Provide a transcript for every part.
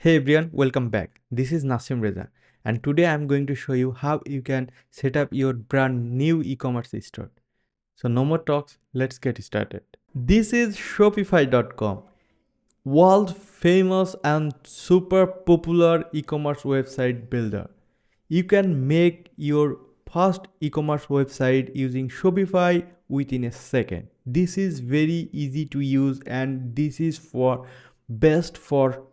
Hey everyone, welcome back. This is Nasim Reza, and today I'm going to show you how you can set up your brand new e-commerce store. So no more talks, let's get started. This is Shopify.com, world famous and super popular e-commerce website builder. You can make your first e-commerce website using Shopify within a second. This is very easy to use and this is for best for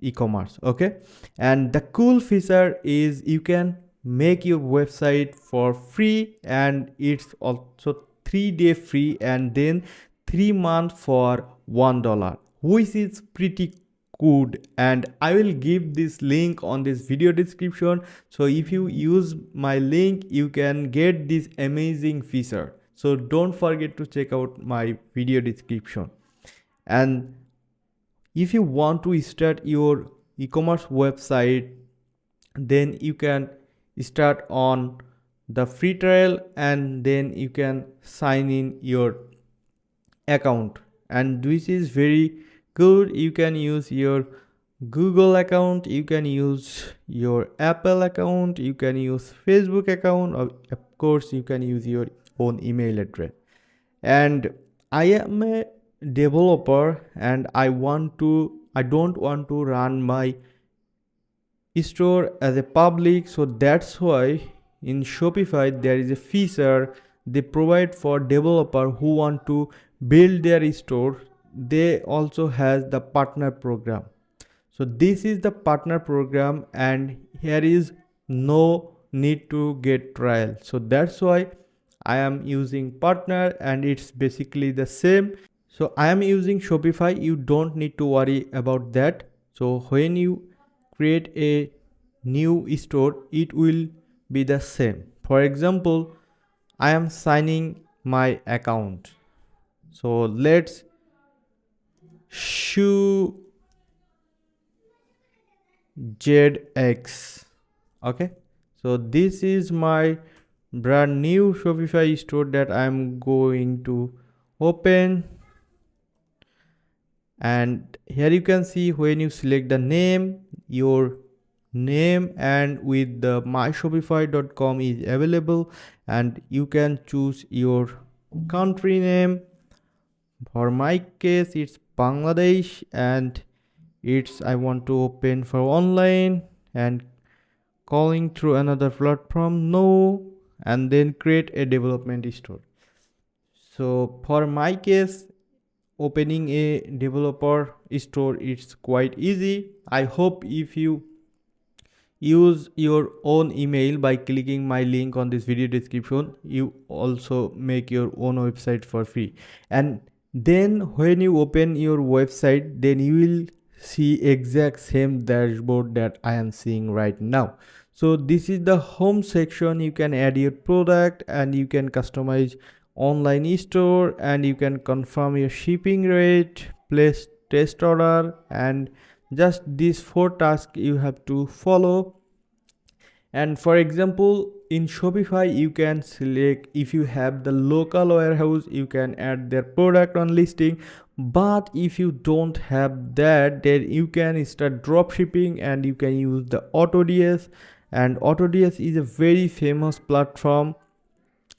e-commerce. Okay, and the cool feature is you can make your website for free, and it's also 3 day free and then 3 month for $1, which is pretty good. And I will give this link on this video description, so if you use my link you can get this amazing feature. So don't forget to check out my video description. And if you want to start your e-commerce website, then you can start on the free trial and then you can sign in your account, and this is very good. You can use your Google account, you can use your Apple account, you can use Facebook account, or of course you can use your own email address. And I am a developer and I don't want to run my store as a public, so that's why in Shopify there is a feature they provide for developer who want to build their store. They also has the partner program. So this is the partner program and here is no need to get trial, so that's why I am using partner and it's basically the same. So I am using Shopify, you don't need to worry about that. So when you create a new store, it will be the same. For example, I am signing my account. So let's shoe ZX. Okay. So this is my brand new Shopify store that I'm going to open. And here you can see when you select the name, your name and with the myshopify.com is available, and you can choose your country name. For my case it's Bangladesh, and it's I want to open for online and calling through another platform, no, and then create a development store. So for my case, opening a developer store it's quite easy. I hope if you use your own email by clicking my link on this video description, you also make your own website for free. And then when you open your website, then you will see exact same dashboard that I am seeing right now. So this is the home section. You can add your product and you can customize online store, and you can confirm your shipping rate, place test order, and just these 4 tasks you have to follow. And for example, in Shopify you can select, if you have the local warehouse you can add their product on listing, but if you don't have that, then you can start drop shipping and you can use the AutoDS. And AutoDS is a very famous platform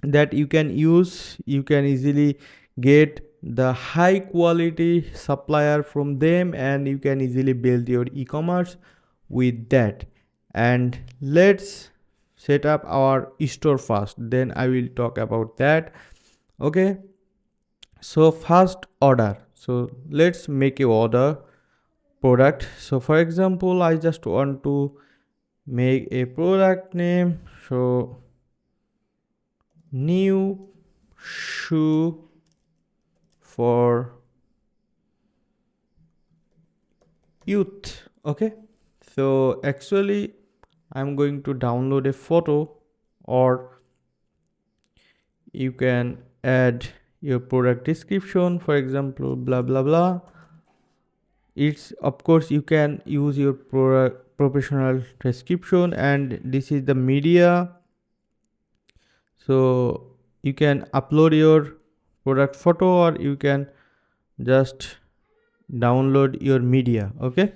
that you can use. You can easily get the high quality supplier from them and you can easily build your e-commerce with that. And let's set up our store first, then I will talk about that. Okay, so first order. So let's make a order product. So for example, I just want to make a product name, so new shoe for youth. Okay, so actually I'm going to download a photo, or you can add your product description, for example blah blah blah. It's of course you can use your professional description, and this is the media. So you can upload your product photo or you can just download your media. Okay,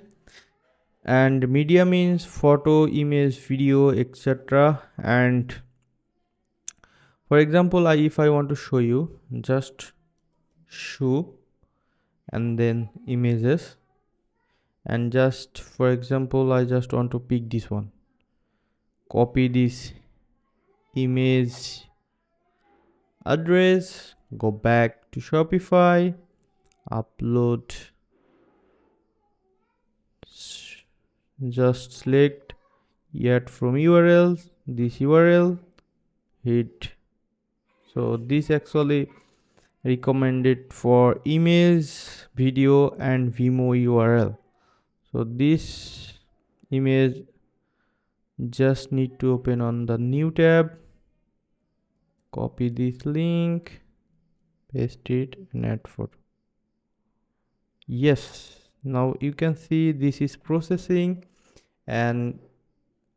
and media means photo, image, video, etc. And for example, if I want to show you, just shoe and then images, and just for example I just want to pick this one, copy this image address, go back to Shopify, upload, just select yet from URL, this URL, hit. So this actually recommended for image, video and Vimo URL. So this image just need to open on the new tab, copy this link, paste it and add photo. Yes, now you can see this is processing, and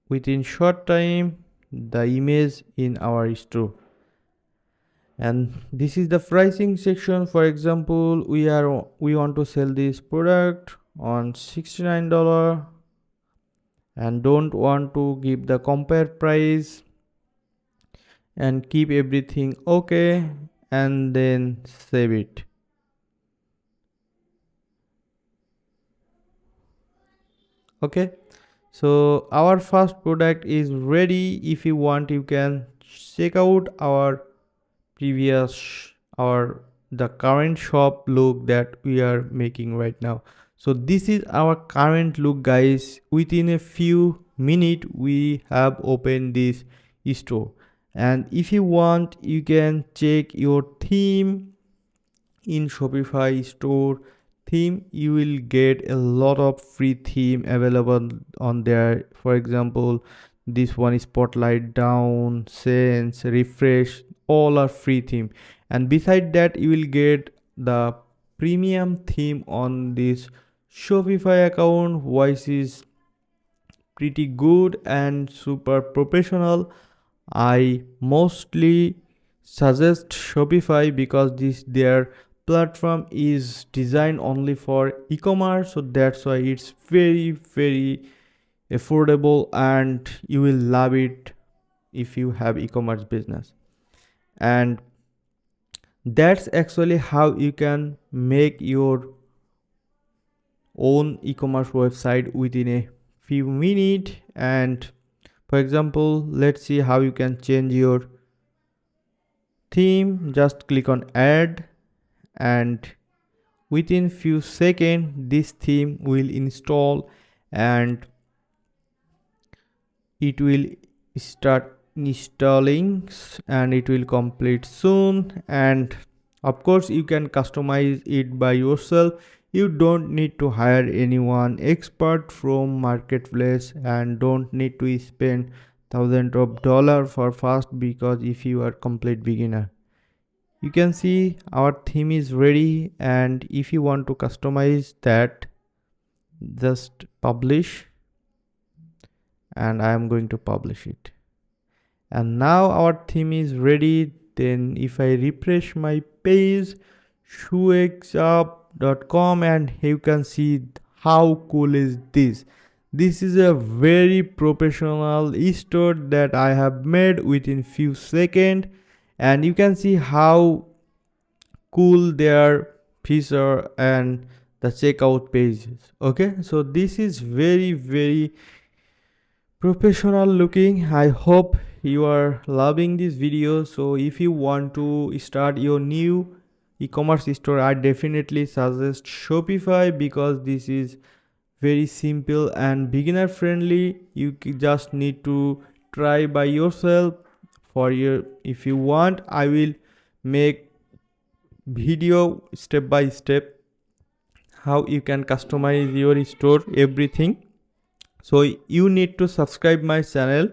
within short time the image in our store. And this is the pricing section. For example, we want to sell this product on $69 and don't want to give the compare price, and keep everything okay and then save it. Okay, so our first product is ready. If you want, you can check out our previous or the current shop look that we are making right now. So this is our current look, guys. Within a few minutes we have opened this store, and if you want you can check your theme in Shopify store. Theme, you will get a lot of free theme available on there. For example, this one is spotlight, down, sense, refresh, all are free theme. And beside that you will get the premium theme on this Shopify account, voice is pretty good and super professional. I mostly suggest Shopify because their platform is designed only for e-commerce, so that's why it's very affordable and you will love it if you have e-commerce business. And that's actually how you can make your own e-commerce website within a few minutes. And for example, let's see how you can change your theme. Just click on add, and within few seconds this theme will install and it will start installing and it will complete soon. And of course you can customize it by yourself. You don't need to hire anyone expert from marketplace and don't need to spend thousands of dollars for fast, because if you are complete beginner. You can see our theme is ready, and if you want to customize that, just publish, and I am going to publish it. And now our theme is ready. Then if I refresh my page, shoexup.com, and you can see how cool is this. This is a very professional store that I have made within few seconds, and you can see how cool their feature and the checkout pages. Okay, so this is very professional looking. I hope you are loving this video. So if you want to start your new e-commerce store, I definitely suggest Shopify because this is very simple and beginner friendly. You just need to try by yourself. If you want, I will make video step by step how you can customize your store, everything. So you need to subscribe my channel,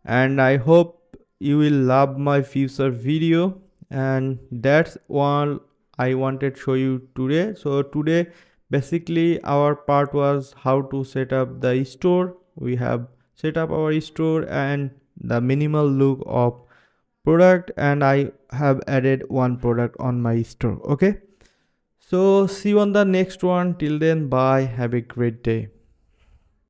and I hope you will love my future video. And that's all I wanted to show you today. So today basically our part was how to set up the store. We have set up our store and the minimal look of product, and I have added one product on my store. Okay, so see you on the next one. Till then, bye, have a great day.